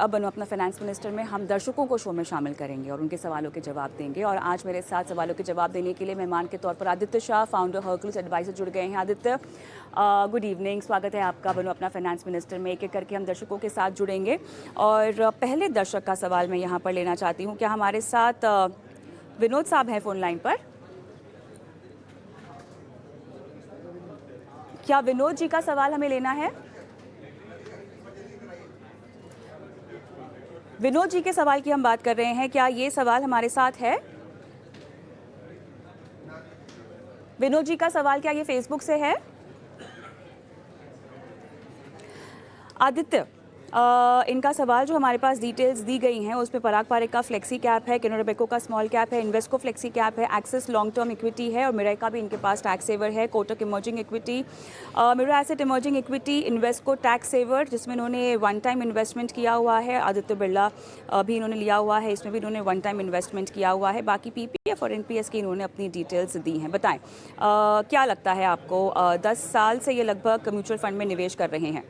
अब बनो अपना फाइनेंस मिनिस्टर में हम दर्शकों को शो में शामिल करेंगे और उनके सवालों के जवाब देंगे। और आज मेरे साथ सवालों के जवाब देने के लिए मेहमान के तौर पर Aditya Shah, founder Hercules advisor, जुड़ गए हैं। आदित्य, गुड इवनिंग, स्वागत है आपका बनो अपना फाइनेंस मिनिस्टर में। एक एक करके हम दर्शकों के साथ जुड़ेंगे और पहले दर्शक का सवाल मैं यहाँ पर लेना चाहती हूँ। क्या हमारे साथ विनोद साहब हैं फ़ोन लाइन पर? क्या विनोद जी का सवाल हमें लेना है? विनोद जी के सवाल की हम बात कर रहे हैं। क्या ये सवाल हमारे साथ है? विनोद जी का सवाल क्या ये फेसबुक से है? आदित्य, इनका सवाल जो हमारे पास डिटेल्स दी गई हैं उसमें पराग पारेख का फ्लेक्सी कैप है, कैनरा बैंक का स्मॉल कैप है, इन्वेस्को फ्लेक्सी कैप है, एक्सिस लॉन्ग टर्म इक्विटी है और मिराई का भी इनके पास टैक्स सेवर है, Kotak emerging equity, Mirae asset emerging equity, Invesco tax saver जिसमें इन्होंने वन टाइम इन्वेस्टमेंट किया हुआ है, आदित्य बिरला भी इन्होंने लिया हुआ है, इसमें भी इन्होंने वन टाइम इन्वेस्टमेंट किया हुआ है। बाकी पीपीएफ और एनपीएस की इन्होंने अपनी डिटेल्स दी हैं। बताएं क्या लगता है आपको, 10 साल से ये लगभग म्यूचुअल फंड में निवेश कर रहे हैं?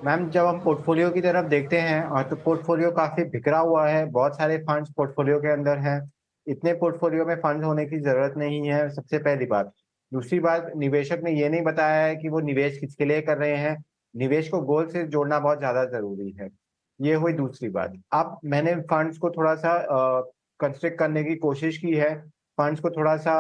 मैम, जब हम पोर्टफोलियो की तरफ देखते हैं और तो पोर्टफोलियो काफी बिखरा हुआ है, बहुत सारे फंड्स पोर्टफोलियो के अंदर हैं। इतने पोर्टफोलियो में फंड होने की जरूरत नहीं है, सबसे पहली बात। दूसरी बात, निवेशक ने ये नहीं बताया है कि वो निवेश किसके लिए कर रहे हैं। निवेश को गोल से जोड़ना बहुत ज्यादा जरूरी है। ये हुई दूसरी बात। अब मैंने फंड्स को थोड़ा सा कंस्ट्रक्ट करने की कोशिश की है, फंड्स को थोड़ा सा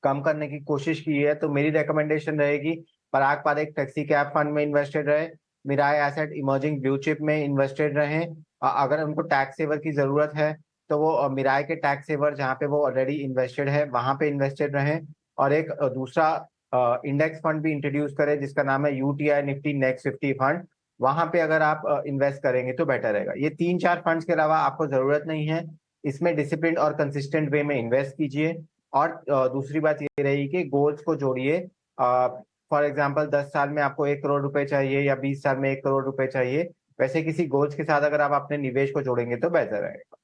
कम करने की कोशिश की है, तो मेरी रिकमेंडेशन रहेगी Parag Parikh flexi cap fund में इन्वेस्टेड रहे, Mirae asset emerging blue chip में इन्वेस्टेड रहें। अगर उनको टैक्स सेवर की जरूरत है तो वो मिराई के टैक्स सेवर जहाँ पे वो ऑलरेडी इन्वेस्टेड है वहां पे इन्वेस्टेड रहें। और एक दूसरा इंडेक्स फंड भी इंट्रोड्यूस करें जिसका नाम है यूटीआई निफ्टी नेक्स्ट 50 फंड। वहां पे अगर आप इन्वेस्ट करेंगे तो बेटर रहेगा। ये 3-4 फंड्स के अलावा आपको जरूरत नहीं है। इसमें डिसिप्लिन और कंसिस्टेंट वे में इन्वेस्ट कीजिए। और दूसरी बात ये रही कि गोल्स को जोड़िए। फॉर एग्जाम्पल 10 साल में आपको 1 करोड़ रुपए चाहिए या 20 साल में 1 करोड़ रुपए चाहिए, वैसे किसी गोल्स के साथ अगर आप अपने निवेश को जोड़ेंगे तो बेहतर रहेगा।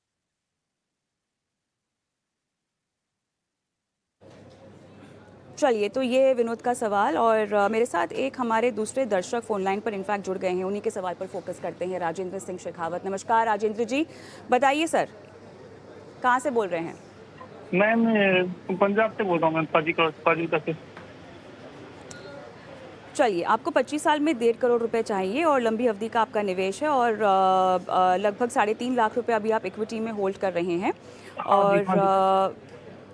चलिए, तो ये विनोद का सवाल। और मेरे साथ एक हमारे दूसरे दर्शक फ़ोन लाइन पर इनफैक्ट जुड़ गए हैं, उन्हीं के सवाल पर फोकस करते हैं। राजेंद्र सिंह शेखावत, नमस्कार राजेंद्र जी, बताइए सर, कहाँ से बोल रहे हैं? मैं पंजाब से बोल रहा हूँ, मैं फाजिलका से। चलिए, आपको 25 साल में 1.5 करोड़ रुपए चाहिए और लंबी अवधि का आपका निवेश है और लगभग 3.5 लाख रुपए अभी आप इक्विटी में होल्ड कर रहे हैं और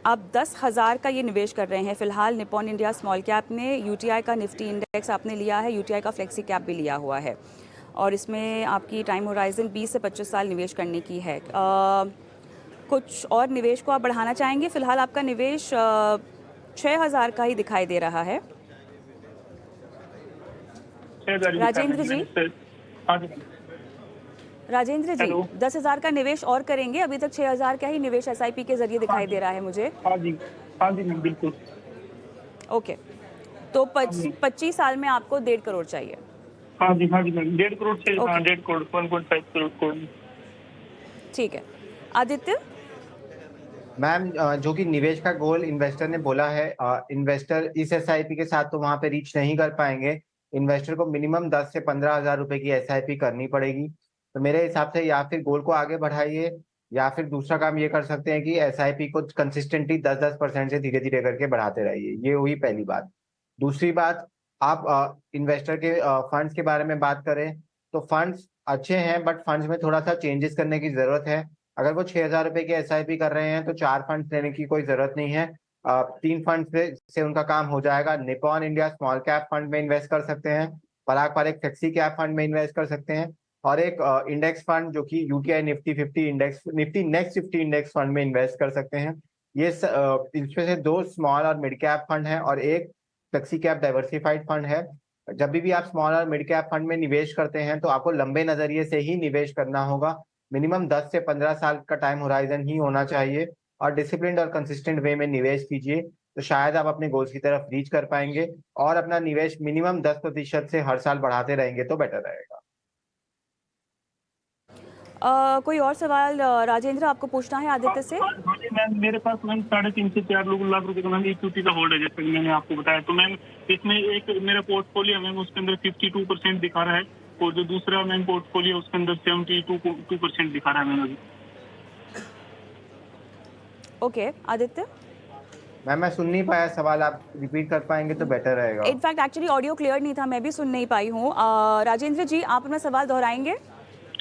आप 10,000 का ये निवेश कर रहे हैं फिलहाल निपॉन इंडिया स्मॉल कैप में। यूटीआई का निफ्टी इंडेक्स आपने लिया है, यूटीआई का फ्लेक्सी कैप भी लिया हुआ है और इसमें आपकी टाइम होराइजन 20 से 25 साल निवेश करने की है। कुछ और निवेश को आप बढ़ाना चाहेंगे? फिलहाल आपका निवेश 6,000 का ही दिखाई दे रहा है। राजेंद्र जी, राजेंद्र जी, 10,000 का निवेश और करेंगे? अभी तक 6,000 का ही निवेश एसआईपी के जरिए दिखाई दे रहा है मुझे। हाँ जी मैम, बिल्कुल। ओके, तो 25 साल में आपको 1.5 करोड़ चाहिए? हाँ जी मैम, 1.5 करोड़ से 1.5 करोड़ 1.5 करोड़। ठीक है। आदित्य? मैम, जो कि निवेश का गोल इन्वेस्टर ने बोला है, इन्वेस्टर इस एसआईपी के साथ तो वहां पे रीच नहीं कर पाएंगे। इन्वेस्टर को मिनिमम 10 से 15 हजार रुपए की एसआईपी करनी पड़ेगी। तो मेरे हिसाब से या फिर गोल को आगे बढ़ाइए या फिर दूसरा काम ये कर सकते हैं कि एसआईपी को कंसिस्टेंटली 10-10% से धीरे धीरे करके बढ़ाते रहिए। ये हुई पहली बात। दूसरी बात, आप इन्वेस्टर के फंड्स के बारे में बात करें तो फंड्स अच्छे हैं, बट फंड्स में थोड़ा सा चेंजेस करने की जरूरत है। अगर वो 6,000 रुपए की एसआईपी कर रहे हैं तो 4 फंड लेने की कोई जरूरत नहीं है। 3 फंड से उनका काम हो जाएगा। Nippon India small cap fund में इन्वेस्ट कर सकते हैं, पराग पारेख फ्लेक्सी कैप फंड में इन्वेस्ट कर सकते हैं और एक इंडेक्स फंड जो कि UTI Nifty 50 index Nifty next 50 index fund में इन्वेस्ट कर सकते हैं। ये इसमें से 2 स्मॉल और मिड कैप फंड है और एक फ्लेक्सी कैप डाइवर्सिफाइड फंड है। जब भी आप स्मॉल और मिड कैप फंड में निवेश करते हैं तो आपको लंबे नजरिए से ही निवेश करना होगा। मिनिमम 10 से 15 साल का टाइम होराइजन ही होना चाहिए और डिसिप्लिन और कंसिस्टेंट वे में निवेश कीजिए तो शायद आप अपने गोल्स की तरफ रीच कर पाएंगे और अपना निवेश मिनिमम 10% से हर साल बढ़ाते रहेंगे तो बेटर रहेगा। कोई और सवाल राजेंद्र आपको पूछना है आदित्य से? हाँ जी मैम, मेरे पास मैम 3.5 से 4 लाख रुपए का मैम इक्विटी का होल्ड है, जैसे कि मैंने आपको बताया। तो मैम इसमें एक मेरा पोर्टफोलियो मैम उसके अंदर 52% दिखा रहा है और जो दूसरा मैम पोर्टफोलियो उसके अंदर 72% दिखा रहा है मैम अभी। ओके आदित्य, मैम मैं सुन नहीं पाया सवाल, आप रिपीट कर पाएंगे तो बेटर रहेगा। इनफैक्ट एक्चुअली ऑडियो क्लियर नहीं था, मैं भी सुन नहीं पाई हूँ। राजेंद्र जी, आप अपना सवाल दोहराएंगे?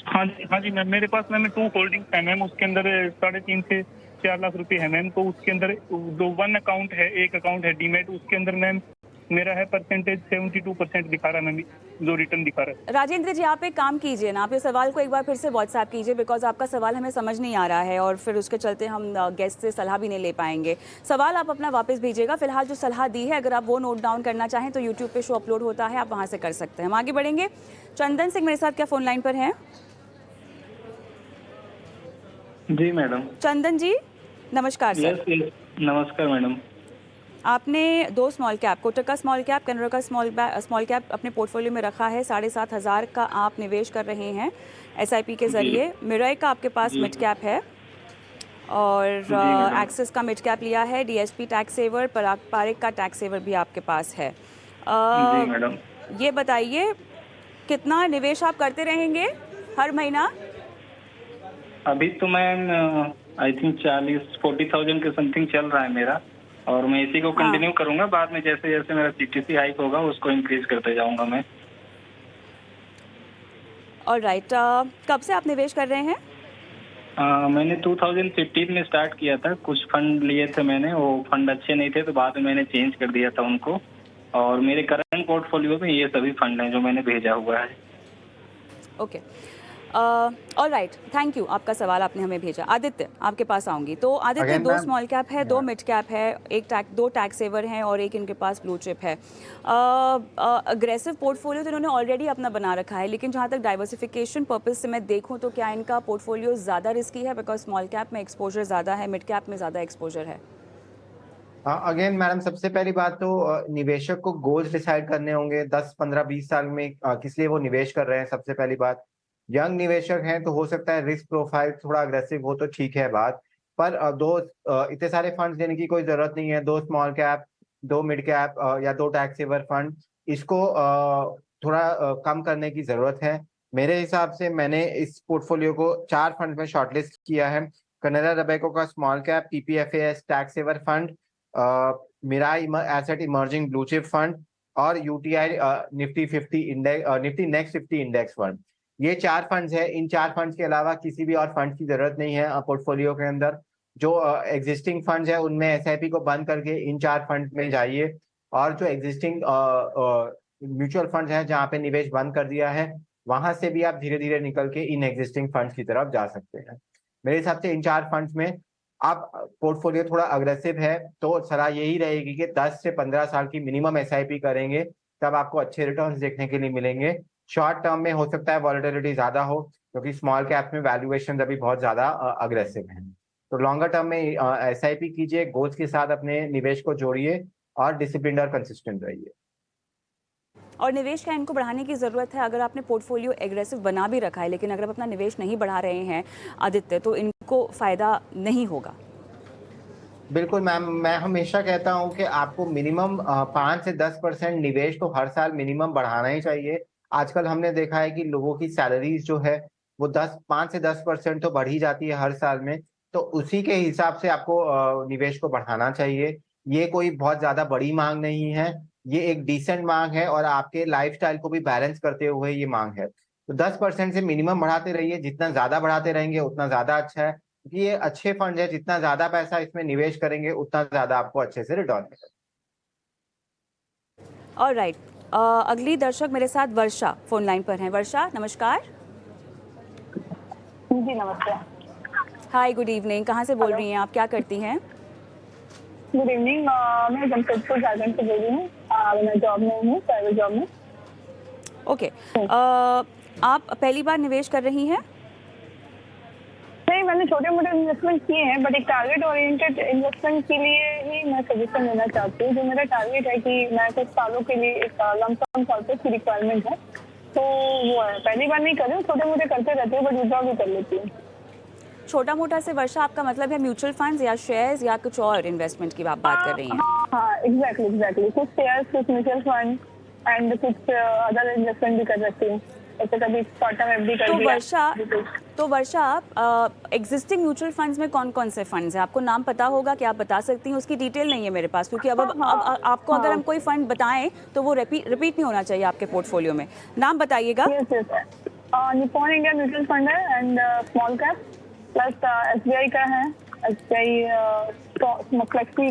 हाँ जी मैम, मेरे पास मैम 2 होल्डिंग्स है मैम, उसके अंदर 3.5 से 4 लाख रुपए है मैम। तो उसके अंदर जो 1 अकाउंट है, एक अकाउंट है डीमेट, उसके अंदर मैम मेरा है परसेंटेज 72% दिखा रहा है मैम, जो रिटर्न दिखा रहा है। राजेंद्र जी, आप एक काम कीजिए ना, आप इस सवाल को एक बार फिर से व्हाट्सएप कीजिए, बिकॉज आपका सवाल हमें समझ नहीं आ रहा है और फिर उसके चलते हम गेस्ट से सलाह भी नहीं ले पाएंगे। सवाल आप अपना वापस भेजिएगा। फिलहाल जो सलाह दी है, अगर आप वो नोट डाउन करना चाहें तो यूट्यूब पे शो अपलोड होता है, आप वहाँ से कर सकते हैं। हम आगे बढ़ेंगे। चंदन सिंह मेरे साथ क्या फ़ोन लाइन पर हैं? जी मैडम। चंदन जी नमस्कार सर। यस नमस्कार मैडम। आपने 2 स्मॉल कैप, कोटक का स्मॉल कैप, कैनरा का स्मॉल कैप अपने पोर्टफोलियो में रखा है। 7,500 का आप निवेश कर रहे हैं एसआईपी के जरिए। मिराई का आपके पास मिड कैप है और एक्सिस का मिड कैप लिया है। डीएसपी टैक्स सेवर, पारिक का टैक्स सेवर भी आपके पास है। जी मैडम। ये बताइए कितना निवेश आप करते रहेंगे हर महीना? अभी तो मैम आई थिंक 40,000 के समथिंग चल रहा है मेरा, और मैं इसी को कंटिन्यू करूंगा। बाद में जैसे जैसे मेरा सीटीसी हाइक होगा उसको इंक्रीज करते जाऊंगा मैं। ऑलराइट, कब से आप निवेश कर रहे हैं? मैंने 2015 में स्टार्ट किया था। कुछ फंड लिए थे मैंने, वो फंड अच्छे नहीं थे तो बाद में मैंने चेंज कर दिया था उनको, और मेरे करंट पोर्टफोलियो में ये सभी फंड हैं जो मैंने भेजा हुआ है। ओके, ऑलराइट, थैंक यू, आपका सवाल आपने हमें भेजा। आदित्य, आपके पास आऊंगी। तो Aditya, Again, 2 ma'am. Small cap है, 2 मिड कैप है, 2 टैक्स सेवर हैं और एक इनके पास ब्लू चिप है। अग्रेसिव पोर्टफोलियो तो इन्होंने ऑलरेडी अपना बना रखा है, लेकिन जहाँ तक डाइवर्सिफिकेशन पर्पज से मैं देखूँ तो क्या इनका पोर्टफोलियो ज़्यादा रिस्की है? बिकॉज स्मॉल कैप में एक्सपोजर ज़्यादा है, मिड कैप में ज़्यादा एक्सपोजर है। अगेन मैडम, सबसे पहली बात तो निवेशक को गोल्स डिसाइड करने होंगे 10, 15, 20 साल में किस लिए वो निवेश कर रहे हैं। सबसे पहली बात, यंग निवेशक हैं तो हो सकता है रिस्क प्रोफाइल थोड़ा अग्रेसिव हो तो ठीक है बात, पर इतने सारे फंड्स देने की कोई जरूरत नहीं है। 2 स्मॉल कैप, 2 मिड कैप या 2 टैक्स सेवर फंड, इसको थोड़ा कम करने की जरूरत है। मेरे हिसाब से मैंने इस पोर्टफोलियो को 4 फंड में शॉर्टलिस्ट किया है। कनाडा रबैको का small cap, PPFAS tax saver fund, Mirae asset emerging blue chip fund और UTI Nifty 50 index, Nifty next 50 index fund. ये 4 फंड्स है। इन 4 फंड्स के अलावा किसी भी और फंड की जरूरत नहीं है पोर्टफोलियो के अंदर। जो एग्जिस्टिंग फंड्स है उनमें एसआईपी को बंद करके इन 4 फंड में जाइए, और जो एग्जिस्टिंग म्यूचुअल फंड्स हैं जहाँ पे निवेश बंद कर दिया है, वहां से भी आप धीरे धीरे निकल के इन एग्जिस्टिंग फंड्स की तरफ जा सकते हैं। मेरे हिसाब से इन 4 फंड्स में आप पोर्टफोलियो थोड़ा अग्रेसिव है तो सलाह यही रहेगी कि 10 से 15 साल की मिनिमम एसआईपी करेंगे, तब आपको अच्छे रिटर्न्स देखने के लिए मिलेंगे। शॉर्ट टर्म में हो सकता है वॉलेटिलिटी ज्यादा हो, क्योंकि स्मॉल कैप में वैल्यूएशन अभी बहुत ज्यादा अग्रेसिव है। तो लॉन्गर टर्म में एसआईपी कीजिए, गोल्स के साथ अपने निवेश को जोड़िए और डिसिप्लिन और कंसिस्टेंट रहिए। और निवेश का इनको बढ़ाने की ज़रूरत है। अगर आपने पोर्टफोलियो एग्रेसिव बना भी रखा है, लेकिन अगर आप अपना निवेश नहीं बढ़ा रहे हैं आदित्य, तो इनको फ़ायदा नहीं होगा। बिल्कुल मैम, मैं हमेशा कहता हूं कि आपको मिनिमम 5 से 10% निवेश तो हर साल मिनिमम बढ़ाना ही चाहिए। आजकल हमने देखा है कि लोगों की सैलरीज जो है वो 5 से 10% तो बढ़ ही जाती है हर साल में। तो उसी के हिसाब से आपको निवेश को बढ़ाना चाहिए। ये कोई बहुत ज्यादा बड़ी मांग नहीं है, ये एक डिसेंट मांग है और आपके लाइफस्टाइल को भी बैलेंस करते हुए ये मांग है। तो 10% से मिनिमम बढ़ाते रहिए, जितना ज्यादा बढ़ाते रहेंगे उतना ज्यादा अच्छा है, क्योंकि ये अच्छे फंड है। जितना ज्यादा पैसा इसमें निवेश करेंगे उतना ज्यादा आपको अच्छे से रिटर्न मिलेगा। ऑलराइट, अगली दर्शक मेरे साथ वर्षा फोन लाइन पर हैं। वर्षा नमस्कार। जी नमस्ते। हाय, गुड इवनिंग। कहाँ से बोल रही हैं आप, क्या करती हैं? गुड इवनिंग, मैं जमशेदपुर झारखंड से बोल रही हूँ। मैं जॉब में हूँ, प्राइवेट जॉब में। ओके, आप पहली बार निवेश कर रही हैं? नहीं, मैंने छोटे मोटे इन्वेस्टमेंट किए हैं, बट एक टारगेट ओरिएंटेड इन्वेस्टमेंट के लिए ही मैं सजेशन देना चाहती हूँ। जो मेरा टारगेट है कि मैं कुछ सालों के लिए एक लंप सम की रिक्वायरमेंट है, तो वो है। पहली बार नहीं कर रही हूँ, छोटे मोटे करते रहते हैं, बट विड्रॉ भी कर लेती हूँ। छोटा मोटा से वर्षा आपका मतलब है म्यूचुअल फंड्स या शेयर्स या कुछ और इन्वेस्टमेंट की आप बात कर रही हैं? हाँ, एग्जैक्टली। कुछ शेयर्स, कुछ म्यूचुअल फंड एंड कुछ अदर इन्वेस्टमेंट भी कर सकती हूँ। ऐसे कभी शॉर्ट टर्म एफडी कर तो दिया। वर्षा एग्जिस्टिंग म्यूचुअल फंड्स में कौन कौन से फंड्स हैं? आपको नाम पता होगा कि आप बता सकती हैं? उसकी डिटेल नहीं है मेरे पास, क्योंकि अब आपको अगर हम कोई फंड बताएं तो वो रिपीट नहीं होना चाहिए आपके पोर्टफोलियो में। नाम बताइएगा। निपॉन इंडिया म्यूचुअल फंड है and small cap, plus SBI का है, एसबीआई फ्लेक्सी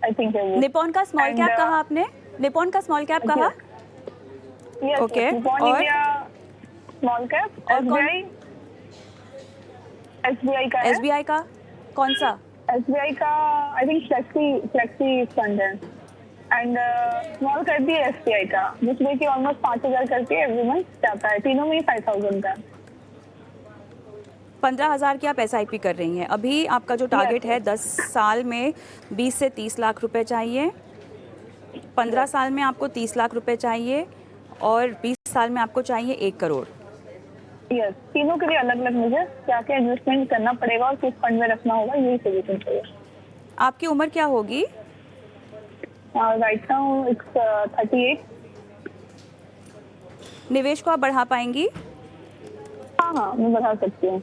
आई थिंक है वो। निपॉन का स्मॉल कैप कहा आपने? निपॉन का स्मॉल कैप कहा? ओके, निपॉन और इंडिया स्मॉल कैप, और कौन? एसबीआई का है। एसबीआई का कौन सा? एसबीआई का आई थिंक फ्लेक्सी फंड है एंड स्मॉल कैप भी है एसबीआई का, जिसमें कि ऑलमोस्ट 5,000 करके एवरी मंथ जाता है, तीनों में ही 5,000 का। 15,000 की आप SIP कर रही हैं। अभी आपका जो टारगेट है 10 साल में 20 से 30 लाख रुपए चाहिए, 15 साल में आपको 30 लाख रुपए चाहिए और 20 साल में आपको चाहिए 1 करोड़। यस, तीनों के लिए अलग अलग मुझे क्या क्या इन्वेस्टमेंट करना पड़ेगा और किस फंड में रखना होगा, यही सजेशन चाहिए। आपकी उम्र क्या होगी? Right now it's 38। निवेश को आप बढ़ा पाएंगी? हाँ, मैं बढ़ा सकती हूँ।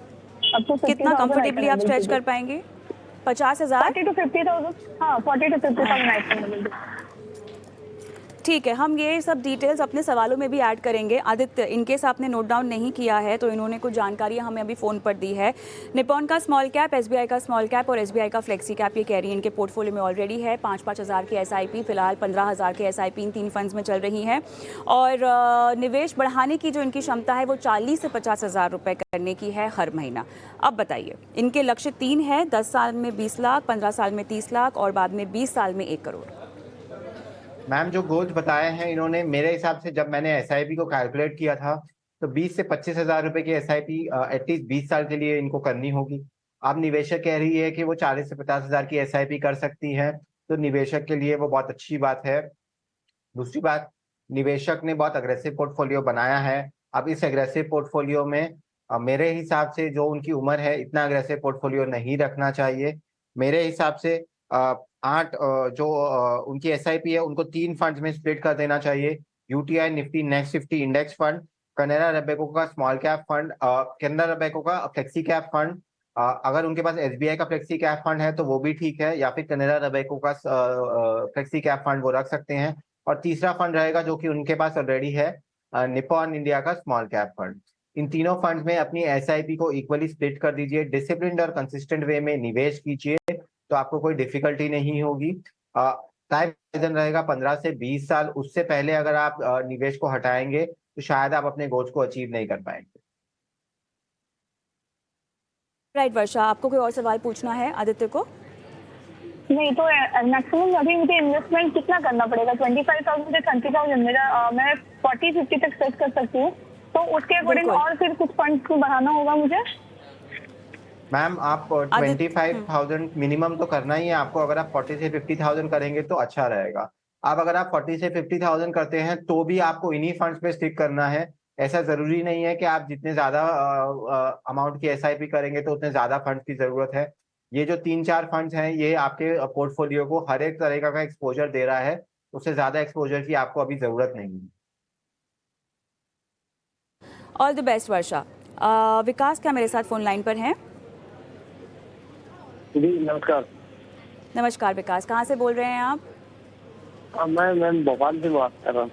अब तो कितना कंफर्टेबली आप स्ट्रेच कर पाएंगे? 50,000? 40 to 50,000। हाँ, 40 to 50,000। ठीक है, हम ये सब डिटेल्स अपने सवालों में भी ऐड करेंगे। आदित्य, इनकेस आपने नोट डाउन नहीं किया है तो इन्होंने कुछ जानकारियां हमें अभी फ़ोन पर दी है। निपॉन का स्मॉल कैप, एसबीआई का स्मॉल कैप और एसबीआई का फ्लेक्सी कैप, ये कह रही है इनके पोर्टफोलियो में ऑलरेडी है। 5-5 हज़ार की SIP, फिलहाल 15,000 की SIP इन 3 फंड्स में चल रही हैं और निवेश बढ़ाने की जो इनकी क्षमता है वो 40 से 50,000 रुपये करने की है हर महीना। अब बताइए, इनके लक्ष्य 3 है, 10 साल में 20 लाख, 15 साल में 30 लाख और बाद में 20 साल में 1 करोड़। मैम जो गोल्स बताए हैं इन्होंने, मेरे हिसाब से जब मैंने SIP को कैलकुलेट किया था तो 20 से 25,000 रुपए की SIP एटलीस्ट 20 साल के लिए इनको करनी होगी। अब निवेशक कह रही है कि वो 40 से 50,000 की SIP कर सकती है, तो निवेशक के लिए वो बहुत अच्छी बात है। दूसरी बात, निवेशक ने बहुत अग्रेसिव पोर्टफोलियो बनाया है। अब इस अग्रेसिव पोर्टफोलियो में मेरे हिसाब से जो उनकी उम्र है, इतना अग्रेसिव पोर्टफोलियो नहीं रखना चाहिए। मेरे हिसाब से 8 जो उनकी SIP है उनको 3 फंड्स में स्प्लिट कर देना चाहिए। UTI Nifty next 50 index fund, Canara Robeco का small cap fund, Canara Robeco का फ्लेक्सी कैप फंड। अगर उनके पास SBI का फ्लेक्सी कैप फंड है तो वो भी ठीक है, या फिर कैनरा रबैको का फ्लेक्सी कैप फंड वो रख सकते हैं। और तीसरा फंड रहेगा जो कि उनके पास ऑलरेडी है, निपॉन इंडिया का स्मॉल कैप फंड। इन तीनों फंड्स में अपनी SIP को इक्वली स्प्लिट कर दीजिए, डिसिप्लिन्ड और कंसिस्टेंट वे में निवेश कीजिए, तो आपको कोई डिफिकल्टी नहीं होगी। टाइम होराइजन रहेगा 15 से 20 साल, उससे पहले अगर आप निवेश को हटाएंगे तो शायद आप अपने गोल्स को अचीव नहीं कर पाएंगे। राइट वर्षा, आपको कोई और सवाल पूछना है आदित्य को? नहीं तो मैक्सिमम अभी मुझे इन्वेस्टमेंट कितना करना पड़ेगा? 25,000 से 30,000 मेरा, मैं 40-50 तक सेट कर सकती हूँ, तो उसके अकॉर्डिंग और फिर कुछ फंड्स को बढ़ाना होगा मुझे? मैम आप 25,000 मिनिमम तो करना ही है आपको। अगर आप 40 से 50,000 करेंगे तो अच्छा रहेगा। अब अगर आप 40 से 50,000 करते हैं तो भी आपको इन्हीं फंड्स पे स्टिक करना है। ऐसा जरूरी नहीं है कि आप जितने ज्यादा अमाउंट की SIP करेंगे तो उतने ज्यादा फंड्स की जरूरत है। ये जो 3-4 फंड्स हैं ये आपके पोर्टफोलियो को हर एक तरह का एक्सपोजर दे रहा है, उससे ज्यादा एक्सपोजर की आपको अभी जरूरत नहीं है। ऑल द बेस्ट वर्षा। विकास क्या मेरे साथ फोन लाइन पर हैं? जी नमस्कार। नमस्कार विकास, कहाँ से बोल रहे हैं आप? मैं भोपाल से बात कर रहा हूँ।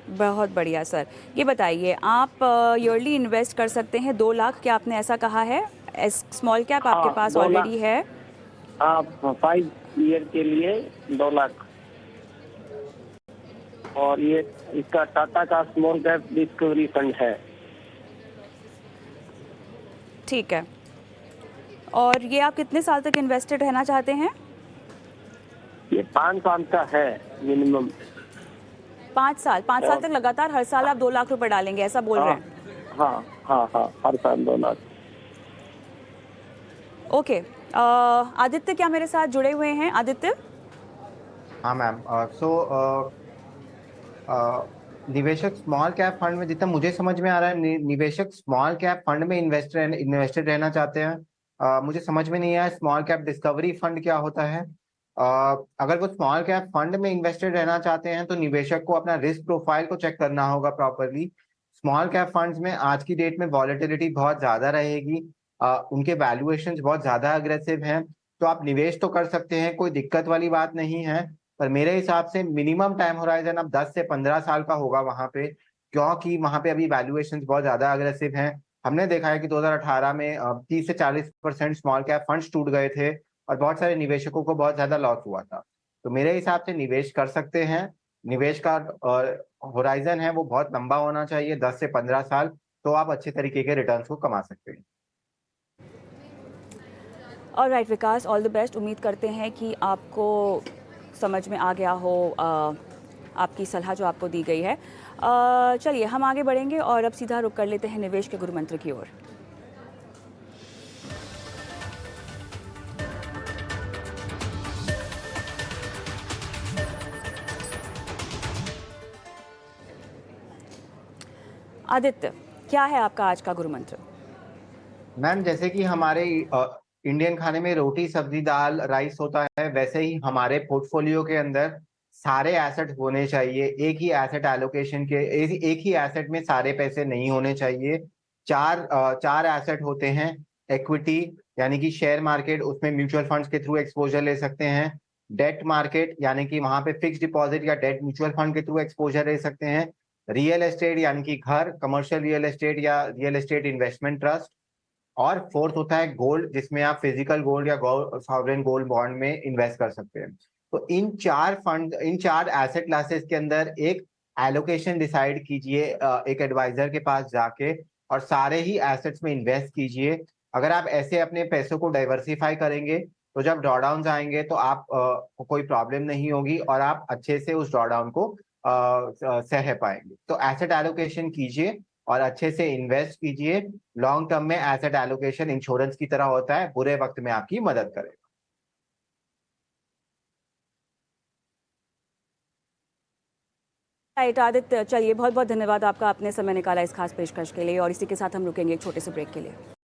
बहुत बढ़िया सर, ये बताइए आप ईयरली इन्वेस्ट कर सकते हैं 2 लाख, क्या आपने ऐसा कहा है? स्मॉल कैप आपके पास ऑलरेडी है? हाँ, 5 ईयर के लिए 2 लाख। और ये इसका टाटा का स्मॉल कैप डिस्कवरी फंड है। ठीक है, और ये आप कितने साल तक इन्वेस्टेड रहना चाहते हैं? ये 5 साल का है मिनिमम। 5 साल तक लगातार हर साल आप 2 लाख रुपए डालेंगे, ऐसा बोल रहे हैं? हाँ, हर साल 2 लाख। ओके, आदित्य क्या मेरे साथ जुड़े हुए हैं? आदित्य? हाँ मैम, निवेशक स्मॉल कैप फंड में, जितना मुझे समझ में आ रहा है, निवेशक स्मॉल कैप फंड में इन्वेस्टेड रहना चाहते हैं। मुझे समझ में नहीं आया स्मॉल कैप डिस्कवरी फंड क्या होता है। अगर वो स्मॉल कैप फंड में इन्वेस्टेड रहना चाहते हैं तो निवेशक को अपना रिस्क प्रोफाइल को चेक करना होगा प्रॉपरली। स्मॉल कैप फंड्स में आज की डेट में वॉलेटिलिटी बहुत ज्यादा रहेगी, उनके वैल्यूएशंस बहुत ज्यादा अग्रेसिव हैं, तो आप निवेश तो कर सकते हैं, कोई दिक्कत वाली बात नहीं है। पर मेरे हिसाब से मिनिमम टाइम होराइजन अब 10 से 15 साल का होगा वहां पे, क्योंकि वहां पे अभी वैल्यूएशंस बहुत ज्यादा अग्रेसिव हैं। हमने देखा है कि 2018 में 30 से 40% स्मॉल कैप फंड्स टूट गए थे और बहुत सारे निवेशकों को बहुत ज्यादा लॉस हुआ था। तो मेरे हिसाब से निवेश कर सकते हैं। निवेश का होराइजन है वो बहुत लंबा होना चाहिए, 10 से 15 साल, तो आप अच्छे तरीके के रिटर्न्स को कमा सकते हैं। और right Vikas, all the best. उम्मीद करते हैं कि आपको समझ में आ गया हो आपकी सलाह जो आपको दी गई है। चलिए हम आगे बढ़ेंगे और अब सीधा रुख कर लेते हैं निवेश के गुरु मंत्र की ओर। आदित्य, क्या है आपका आज का गुरु मंत्र? मैम, जैसे कि हमारे इंडियन खाने में रोटी सब्जी दाल राइस होता है, वैसे ही हमारे पोर्टफोलियो के अंदर सारे एसेट होने चाहिए। एक ही एसेट एलोकेशन के, एक ही एसेट में सारे पैसे नहीं होने चाहिए। चार एसेट होते हैं। इक्विटी यानी कि शेयर मार्केट, उसमें म्यूचुअल फंड्स के थ्रू एक्सपोजर ले सकते हैं। डेट मार्केट यानी कि वहां पे फिक्स डिपॉजिट या डेट म्यूचुअल फंड के थ्रू एक्सपोजर ले सकते हैं। रियल एस्टेट यानी कि घर, कमर्शियल रियल एस्टेट या रियल एस्टेट इन्वेस्टमेंट ट्रस्ट। और फोर्थ होता है गोल्ड, जिसमें आप फिजिकल गोल्ड या सॉवरेन गोल्ड बॉन्ड में इन्वेस्ट कर सकते हैं। तो इन चार एसेट क्लासेस के अंदर एक एलोकेशन डिसाइड कीजिए एक एडवाइजर के पास जाके, और सारे ही एसेट्स में इन्वेस्ट कीजिए। अगर आप ऐसे अपने पैसों को डाइवर्सिफाई करेंगे तो जब ड्रॉडाउन आएंगे तो आप को कोई प्रॉब्लम नहीं होगी और आप अच्छे से उस ड्रॉडाउन को सह पाएंगे। तो एसेट एलोकेशन कीजिए और अच्छे से इन्वेस्ट कीजिए। लॉन्ग टर्म में एसेट एलोकेशन इंश्योरेंस की तरह होता है, बुरे वक्त में आपकी मदद करेगा। राइट आदित्य, चलिए बहुत बहुत धन्यवाद आपका, आपने समय निकाला इस खास पेशकश के लिए। और इसी के साथ हम रुकेंगे एक छोटे से ब्रेक के लिए।